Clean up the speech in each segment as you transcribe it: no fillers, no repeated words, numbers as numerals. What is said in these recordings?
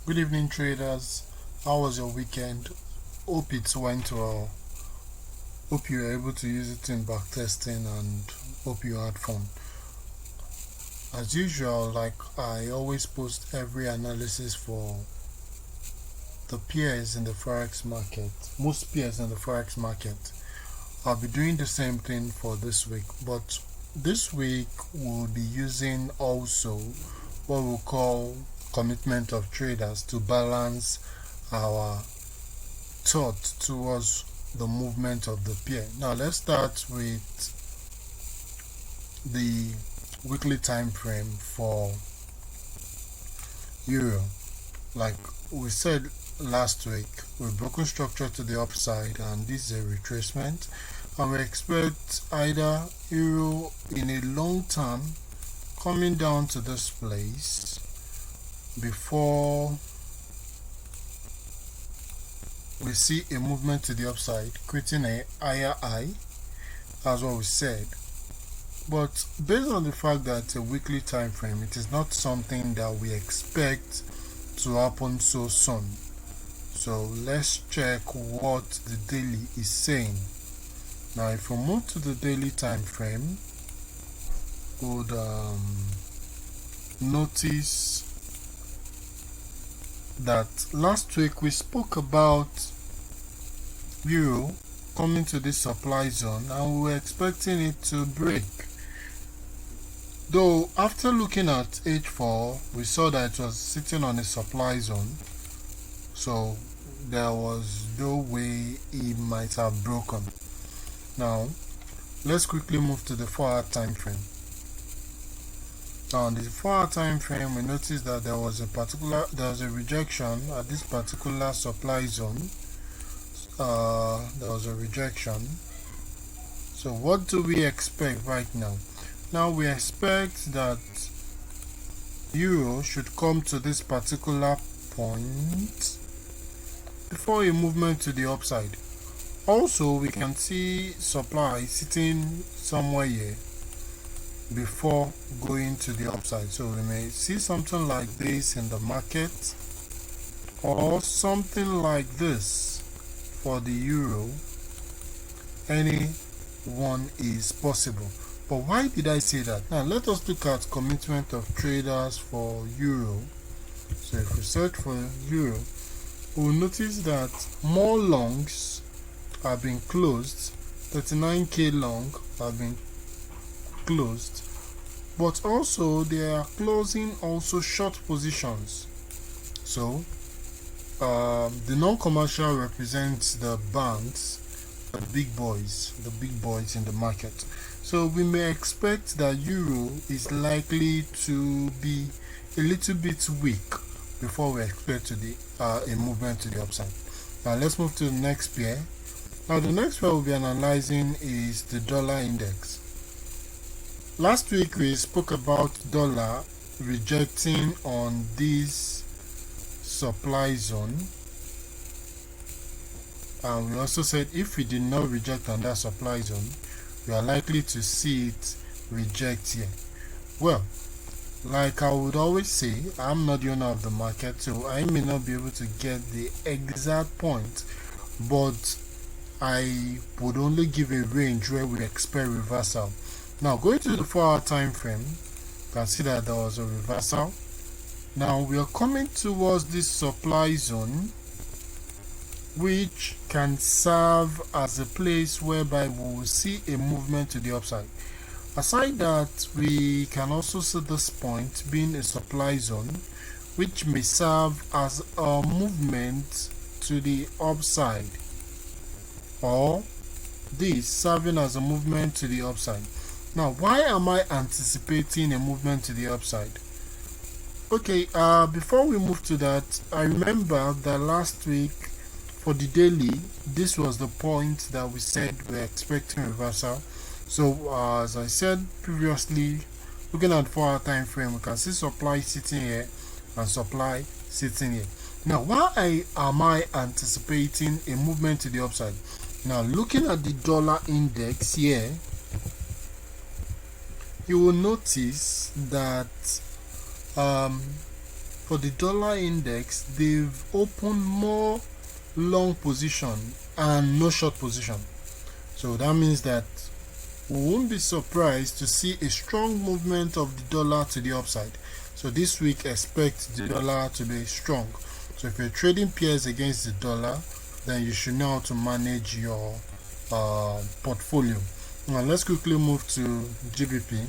Good evening, traders. How was your weekend? Hope it went well. Hope you were able to use it in backtesting and hope you had fun. As usual, like I always post every analysis for the peers in the forex market, most peers in the forex market. I'll be doing the same thing for this week, but this week we'll be using also what we'll call commitment of traders to balance our thought towards the movement of the pair. Now let's start with the weekly time frame for euro. Like we said last week, we've broken structure to the upside and this is a retracement, and we expect either euro in a long term coming down to this place before we see a movement to the upside, creating a higher high. That's what we said. But based on the fact that it's a weekly time frame, it is not something that we expect to happen so soon. So let's check what the daily is saying. Now if we move to the daily time frame, we would notice that last week we spoke about euro coming to this supply zone and we were expecting it to break. Though after looking at H4 we saw that it was sitting on a supply zone, so there was no way it might have broken. Now let's quickly move to the 4-hour time frame. Now on the 4-hour time frame, we noticed that there was a rejection at this particular supply zone. There was a rejection. So what do we expect right now? Now we expect that euro should come to this particular point before a movement to the upside. Also, we can see supply sitting somewhere here before going to the upside. So we may see something like this in the market or something like this for the euro. Any one is possible. But why did I say that? Now let us look at commitment of traders for euro. So if we search for euro, we'll notice that more longs have been closed. 39k long have been closed, but also they are closing also short positions. So the non-commercial represents the banks, the big boys in the market. So we may expect that euro is likely to be a little bit weak before we expect to a movement to the upside. Now let's move to the next pair. Now the next pair we'll be analyzing is the dollar index. Last week we spoke about dollar rejecting on this supply zone, and we also said if we did not reject on that supply zone, we are likely to see it reject here. Well, like I would always say, I'm not the owner of the market, so I may not be able to get the exact point, but I would only give a range where we expect reversal. Now going to the 4-hour time frame, you can see that there was a reversal. Now we are coming towards this supply zone, which can serve as a place whereby we will see a movement to the upside. Aside that, we can also see this point being a supply zone, which may serve as a movement to the upside, or this serving as a movement to the upside. Now, why am I anticipating a movement to the upside? Okay, before we move to that, I remember that last week for the daily, this was the point that we said we're expecting reversal. So, as I said previously, looking at 4-hour time frame, we can see supply sitting here and supply sitting here. Now, why am I anticipating a movement to the upside? Now, looking at the dollar index here, you will notice that for the dollar index, they've opened more long position and no short position. So that means that we won't be surprised to see a strong movement of the dollar to the upside. So this week, expect the dollar to be strong. So if you're trading pairs against the dollar, then you should know how to manage your portfolio. Now let's quickly move to GBP.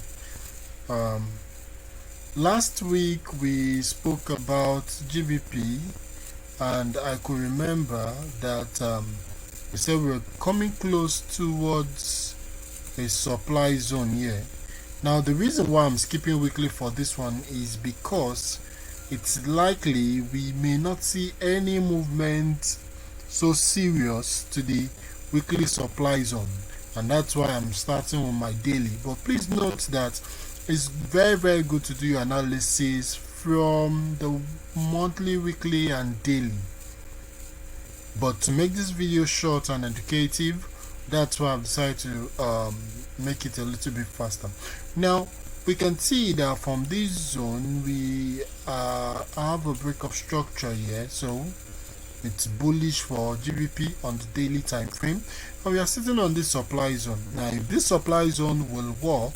Last week we spoke about GBP, and I could remember that we said we were coming close towards a supply zone here. Now the reason why I'm skipping weekly for this one is because it's likely we may not see any movement so serious to the weekly supply zone, and that's why I'm starting with my daily. But please note that it's very good to do your analysis from the monthly, weekly and daily. But to make this video short and educative, that's why I've decided to make it a little bit faster. Now we can see that from this zone we have a break of structure here, so it's bullish for GBP on the daily time frame, and we are sitting on this supply zone. Now if this supply zone will work,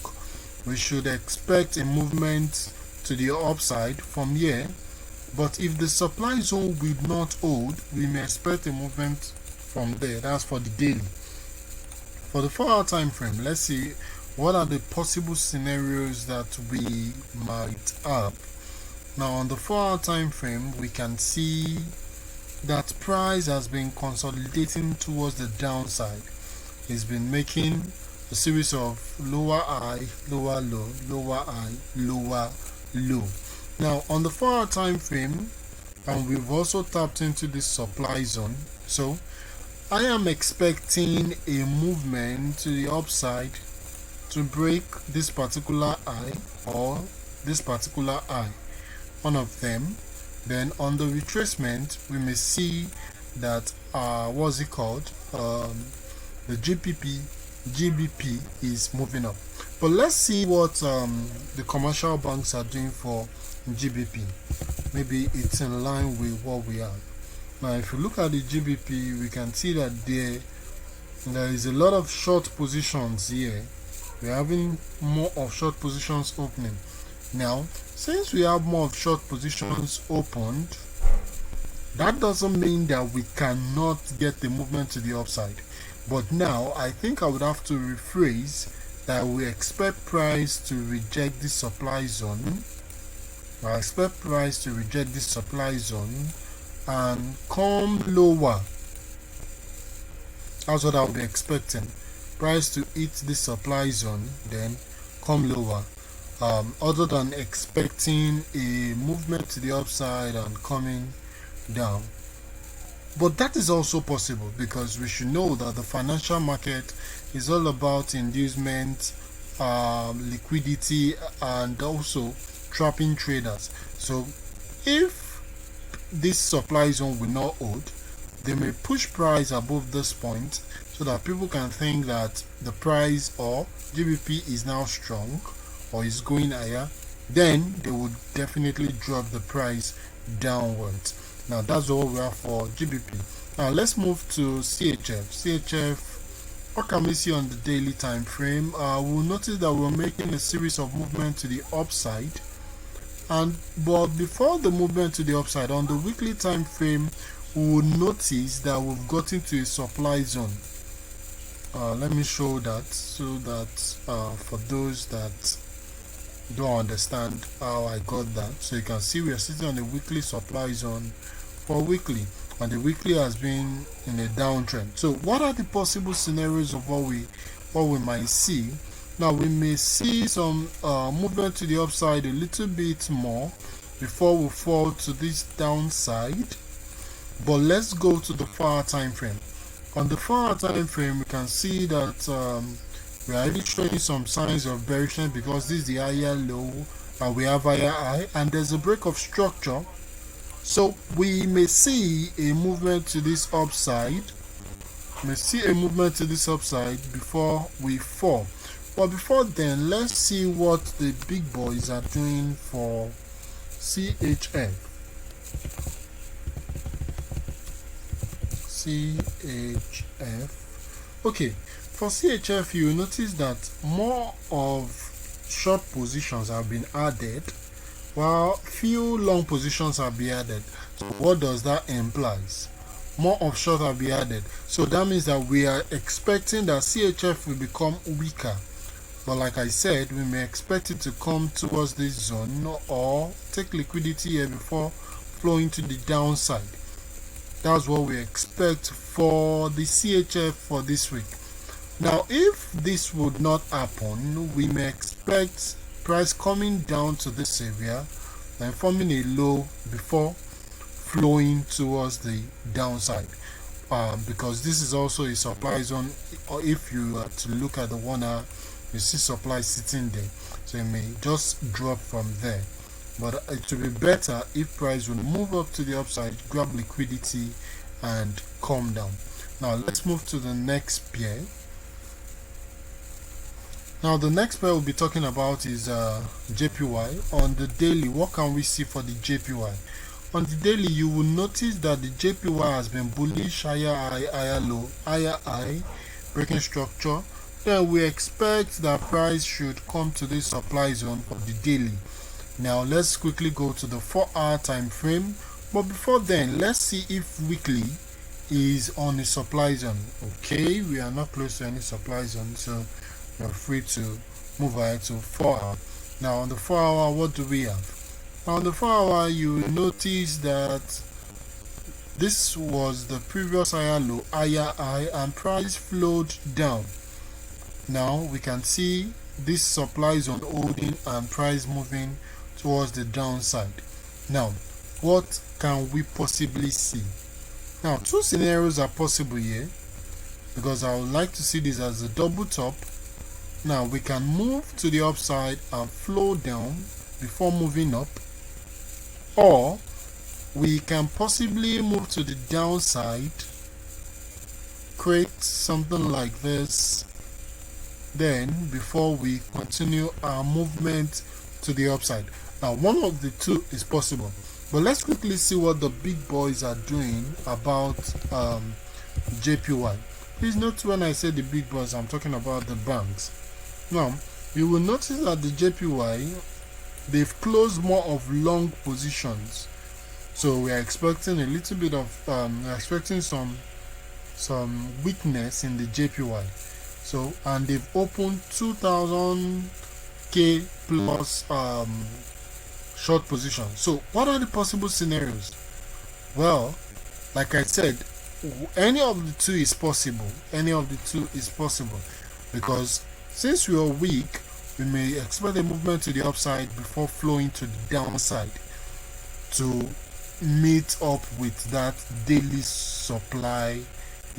we should expect a movement to the upside from here. But if the supply zone will not hold, we may expect a movement from there. That's for the daily. For the 4-hour time frame, let's see what are the possible scenarios that we might have. Now on the 4-hour time frame, we can see that price has been consolidating towards the downside. It's been making a series of lower high, lower low, lower high, lower low. Now on the 4-hour time frame, and we've also tapped into this supply zone, so I am expecting a movement to the upside to break this particular high or this particular high, one of them. Then on the retracement, we may see that what's it called, the GBP is moving up. But let's see what the commercial banks are doing for GBP. Maybe it's in line with what we have. Now if you look at the GBP, we can see that there is a lot of short positions here. We're having more of short positions opening. Now since we have more of short positions opened, that doesn't mean that we cannot get the movement to the upside. But now I think I would have to rephrase that we expect price to reject this supply zone. I expect price to reject this supply zone and come lower. That's what I'll be expecting. Price to hit this supply zone, then come lower. Other than expecting a movement to the upside and coming down. But that is also possible, because we should know that the financial market is all about inducement, liquidity, and also trapping traders. So if this supply zone will not hold, they may push price above this point so that people can think that the price or GBP is now strong or is going higher. Then they would definitely drop the price downwards. Now that's all we have for GBP. Now let's move to CHF. What can we see on the daily time frame? We'll notice that we're making a series of movement to the upside, but before the movement to the upside, on the weekly time frame, we will notice that we've gotten to a supply zone. Let me show that, so that for those that don't understand how I got that, so you can see we are sitting on a weekly supply zone for weekly, and the weekly has been in a downtrend. So what are the possible scenarios of what we might see? Now we may see some movement to the upside a little bit more before we fall to this downside. But let's go to the 4-hour time frame. On the 4-hour time frame, we can see that we are already showing some signs of bearishness, because this is the higher low and we have higher high, and there's a break of structure. So we may see a movement to this upside. Before we fall. But before then, let's see what the big boys are doing for CHF. CHF. Okay, for CHF you notice that more of short positions have been added while few long positions have been added. So what does that imply? More of short have been added, so that means that we are expecting that CHF will become weaker. But like I said, we may expect it to come towards this zone or take liquidity here before flowing to the downside. That's what we expect for the CHF for this week. Now, if this would not happen, we may expect price coming down to this area and forming a low before flowing towards the downside. Because this is also a supply zone, or if you are to look at the 1 hour, you see supply sitting there, so it may just drop from there. But it will be better if price will move up to the upside, grab liquidity and calm down. Now let's move to the next pair. Now the next pair we'll be talking about is JPY. On the daily, what can we see for the JPY? On the daily, you will notice that the JPY has been bullish, higher high, higher low, higher high, breaking structure. Then we expect that price should come to this supply zone for the daily. Now let's quickly go to the 4-hour time frame, but before then let's see if weekly is on a supply zone. Okay, we are not close to any supply zone, so you're free to move ahead to 4 hour. Now on the 4 hour, what do we have? Now on the 4 hour, you will notice that this was the previous higher low, higher high, and price flowed down. Now we can see this supply zone holding and price moving towards the downside. Now what can we possibly see? Now two scenarios are possible here, because I would like to see this as a double top. Now we can move to the upside and flow down before moving up, or we can possibly move to the downside, create something like this, then before we continue our movement to the upside. Now one of the two is possible, but let's quickly see what the big boys are doing about JPY. Please note when I say the big boys, I'm talking about the banks. Now you will notice that the JPY, they've closed more of long positions, so we are expecting a little bit of we're expecting some weakness in the JPY. So, and they've opened 2000k plus short positions. So what are the possible scenarios? Well, like I said, any of the two is possible. Any of the two is possible, because since we are weak, we may expect a movement to the upside before flowing to the downside to meet up with that daily supply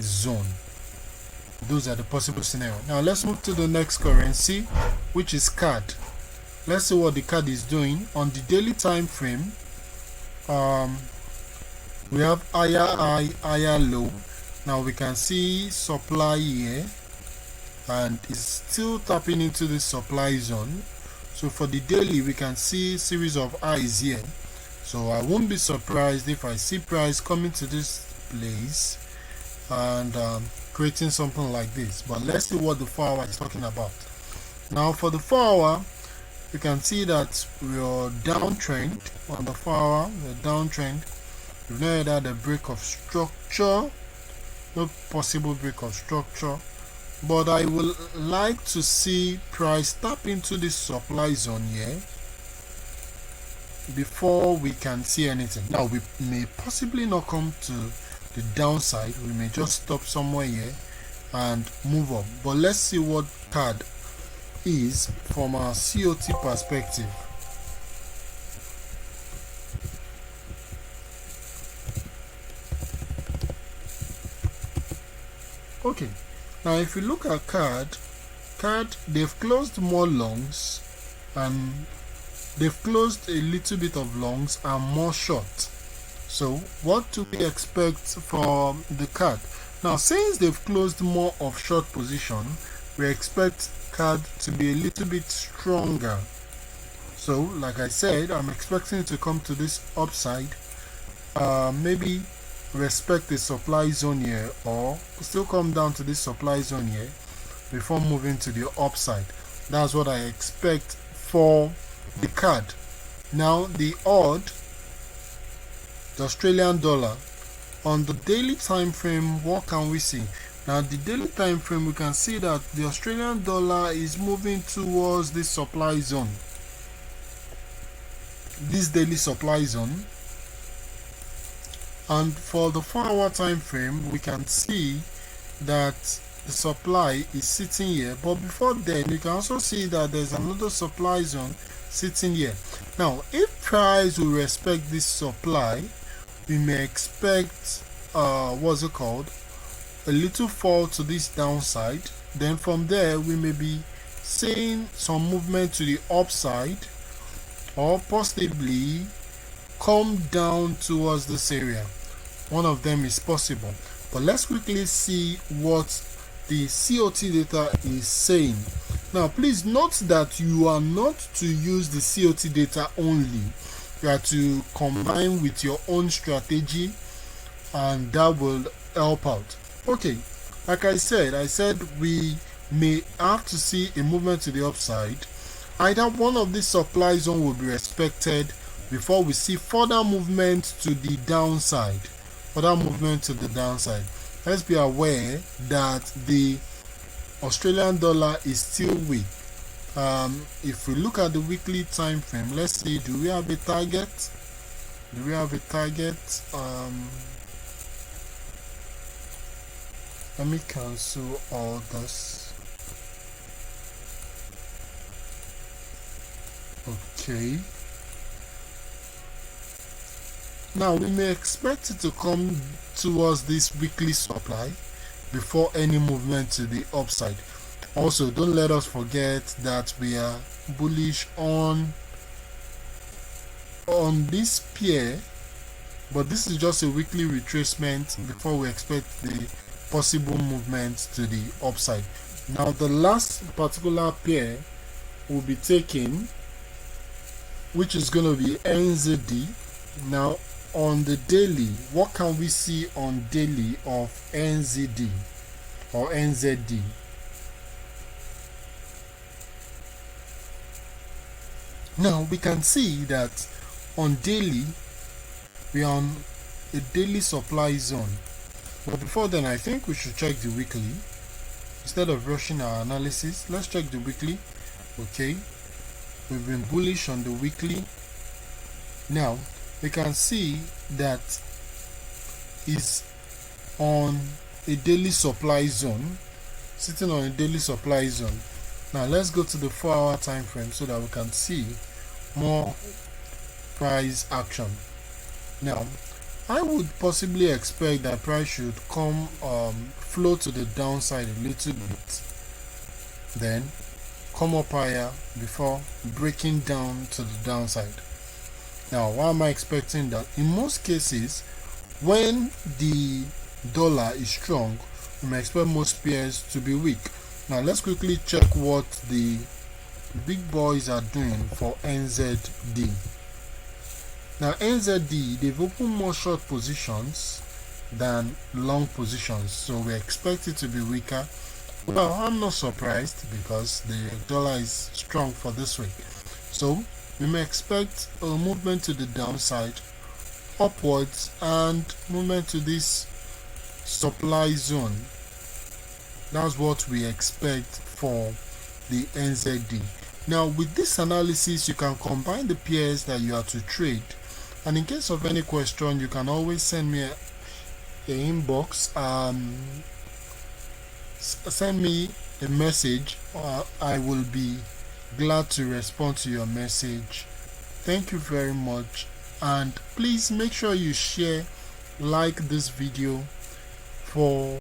zone. Those are the possible scenarios. Now let's move to the next currency, which is CAD. Let's see what the CAD is doing on the daily time frame. We have higher high, higher low. Now we can see supply here, and it's still tapping into the supply zone. So for the daily, we can see series of highs here. So I won't be surprised if I see price coming to this place and creating something like this. But let's see what the 4 hour is talking about. Now for the 4 hour, you can see that we are downtrend. On the 4 hour, we're downtrend. We've not had a break of structure, no possible break of structure, but I would like to see price tap into this supply zone here before we can see anything. Now we may possibly not come to the downside, we may just stop somewhere here and move up, but let's see what CAD is from our COT perspective. Okay, now if you look at CAD, they've closed more longs and they've closed a little bit of longs and more short. So what do we expect from the CAD? Now since they've closed more of short position, we expect CAD to be a little bit stronger. So like I said, I'm expecting it to come to this upside maybe respect the supply zone here, or still come down to this supply zone here before moving to the upside. That's what I expect for the card. Now the AUD, the Australian dollar, on the daily time frame, what can we see? Now the daily time frame, we can see that the Australian dollar is moving towards this supply zone, this daily supply zone. And for the 4-hour time frame, we can see that the supply is sitting here, but before then you can also see that there's another supply zone sitting here. Now if price will respect this supply, we may expect what's it called, a little fall to this downside. Then from there we may be seeing some movement to the upside, or possibly come down towards this area. One of them is possible, but let's quickly see what the COT data is saying. Now please note that you are not to use the COT data only. You are to combine with your own strategy, and that will help out. Okay, like I said we may have to see a movement to the upside. Either one of these supply zone will be respected before we see further movement to the downside. Let's be aware that the Australian dollar is still weak. If we look at the weekly time frame, let's see, do we have a target? Let me cancel all this. Okay. Now we may expect it to come towards this weekly supply before any movement to the upside. Also, don't let us forget that we are bullish on this pair, but this is just a weekly retracement before we expect the possible movement to the upside. Now the last particular pair will be taken, which is going to be NZD. Now on the daily, what can we see on daily of NZD or NZD? Now we can see that on daily we are on a daily supply zone, but before then I think we should check the weekly. Instead of rushing our analysis, let's check the weekly. Okay, we've been bullish on the weekly. Now we can see that is on a daily supply zone, sitting on a daily supply zone. Now let's go to the 4-hour time frame so that we can see more price action. Now I would possibly expect that price should come flow to the downside a little bit, then come up higher before breaking down to the downside. Now why am I expecting that? In most cases, when the dollar is strong, we may expect most pairs to be weak. Now let's quickly check what the big boys are doing for NZD. Now NZD, they've opened more short positions than long positions, so we expect it to be weaker. Well, I'm not surprised because the dollar is strong for this week, so we may expect a movement to the downside, upwards, and movement to this supply zone. That's what we expect for the NZD. Now with this analysis, you can combine the pairs that you are to trade, and in case of any question, you can always send me an inbox, send me a message. I will be glad to respond to your message. Thank you very much, and please make sure you share, like this video for